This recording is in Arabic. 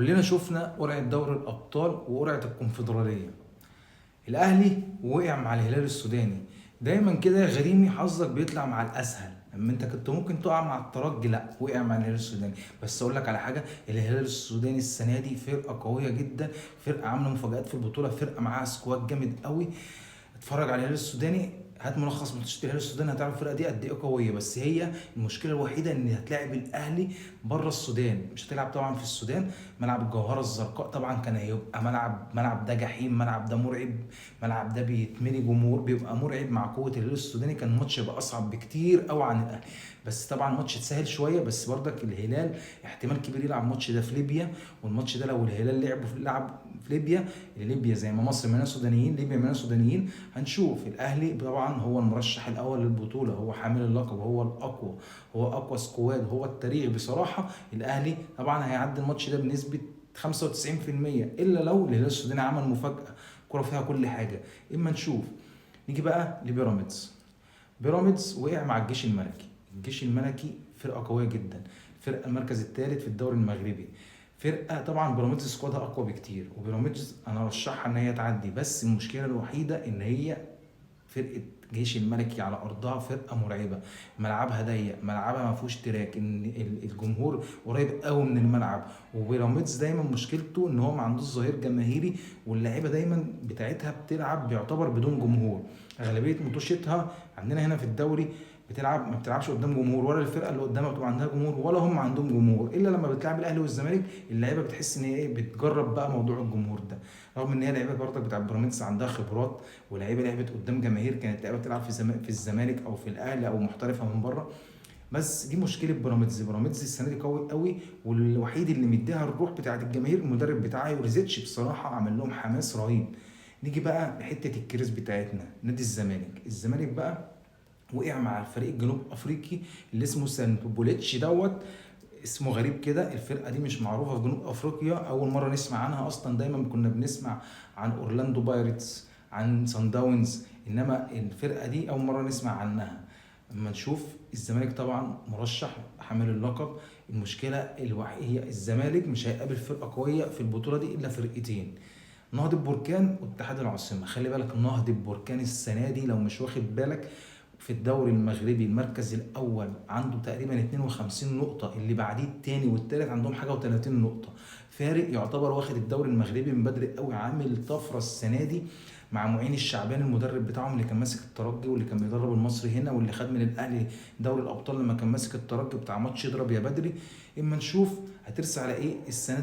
كلنا شفنا قرعة دوري الأبطال وقرعة الكونفدرالية. الأهلي وقع مع الهلال السوداني. دايما كده يا غريمي حظك بيطلع مع الأسهل، اما انت كنت ممكن تقع مع الترجي، لا وقع مع الهلال السوداني. بس اقول لك على حاجه، الهلال السوداني السنه دي فرقه قويه جدا، فرقه عامله مفاجآت في البطوله، فرقه معاها سكواد جامد قوي. اتفرج على الهلال السوداني، هات ملخص ماتشات الهلال السوداني هتعرف الفرقه دي قد ايه قويه. بس هي المشكله الوحيده ان هتلاعب الاهلي بره السودان، مش هتلعب طبعا في السودان. ملعب الجوهره الزرقاء طبعا كان هيبقى ملعب ده جحيم، ملعب ده مرعب، ملعب ده بيتملي جمهور، بيبقى مرعب. مع قوه الهلال السوداني كان الماتش يبقى اصعب بكتير قوي عن الاهلي. بس طبعا الماتش اتسهل شويه، بس برضك الهلال احتمال كبير يلعب الماتش ده في ليبيا. والماتش ده لو الهلال لعب في ليبيا، ليبيا زي ما مصر مليانه سودانيين، ليبيا مليانه سودانيين، هنشوف. الاهلي طبعا هو المرشح الاول للبطوله، هو حامل اللقب، هو الاقوى، هو اقوى سكواد، هو التاريخ بصراحه. الاهلي طبعا هيعدي الماتش ده بنسبه 95%، الا لو الهلال السوداني عمل مفاجاه، كره فيها كل حاجه. اما نشوف. نيجي بقى لبيراميدز. بيراميدز وقع مع الجيش الملكي. الجيش الملكي فرقه قويه جدا، فرقه المركز الثالث في الدوري المغربي. فرقه طبعا بيراميدز سكوادها اقوى بكتير، وبيراميدز انا ارشحها ان هي تعدي. بس المشكله الوحيده ان هي فرقه جيش الملكي على ارضها فرقه مرعبه، ملعبها ضيق، ملعبها ما فيهوش تراك، ان الجمهور قريب قوي من الملعب. وبيراميدز دايما مشكلته ان هو ما عندوش ظهير جماهيري، واللعيبه دايما بتاعتها بتلعب بيعتبر بدون جمهور. اغلبيه ماتشاتها عندنا هنا في الدوري ما بتلعبش قدام جمهور، ولا الفرقه اللي قدامها بتبقى عندها جمهور، ولا هم عندهم جمهور. الا لما بتلعب الاهلي والزمالك اللعيبه بتحس ان هي بتجرب بقى موضوع الجمهور ده. رغم ان هي لعيبه برضك بتاع بيراميدز عندها خبرات، ولاعيبه لعبت قدام جماهير، كانت لعيبه بتلعب في الزمالك او في الاهلي او محترفه من بره. بس دي مشكله بيراميدز. بيراميدز السنه دي قوي قوي، والوحيد اللي مديها الروح بتاعه الجماهير المدرب بتاعها يوريزيتش، بصراحه عمل لهم حماس رهيب. نيجي بقى لحته الكريس بتاعتنا، نادي الزمالك. الزمالك بقى وقع مع الفريق الجنوب افريقي اللي اسمه سانت بوليتش اسمه غريب كده. الفرقه دي مش معروفه في جنوب افريقيا، اول مره نسمع عنها اصلا. دايما كنا بنسمع عن اورلاندو بايرتس، عن سان داونز، انما الفرقه دي اول مره نسمع عنها. اما نشوف الزمالك طبعا مرشح حامل اللقب. المشكله هي الزمالك مش هيقابل فرقه قويه في البطوله دي الا فرقتين، نهضة بركان واتحاد العاصمة. خلي بالك نهضة بركان السنة دي لو مش واخد بالك في الدوري المغربي المركز الأول عنده تقريبا 52 نقطة، اللي بعديه التاني والتالت عندهم حاجة و30 نقطة. فارق يعتبر واخد الدوري المغربي من بدري قوي، عامل طفرة السنة دي مع معين الشعباني المدرب بتاعهم اللي كان ماسك الترجي، واللي كان بيدرب المصري هنا، واللي خد من الاهلي دوري الابطال لما كان ماسك الترجي بتاع ماتش اضرب يا بدري. اما نشوف هترسى على ايه السنه دي.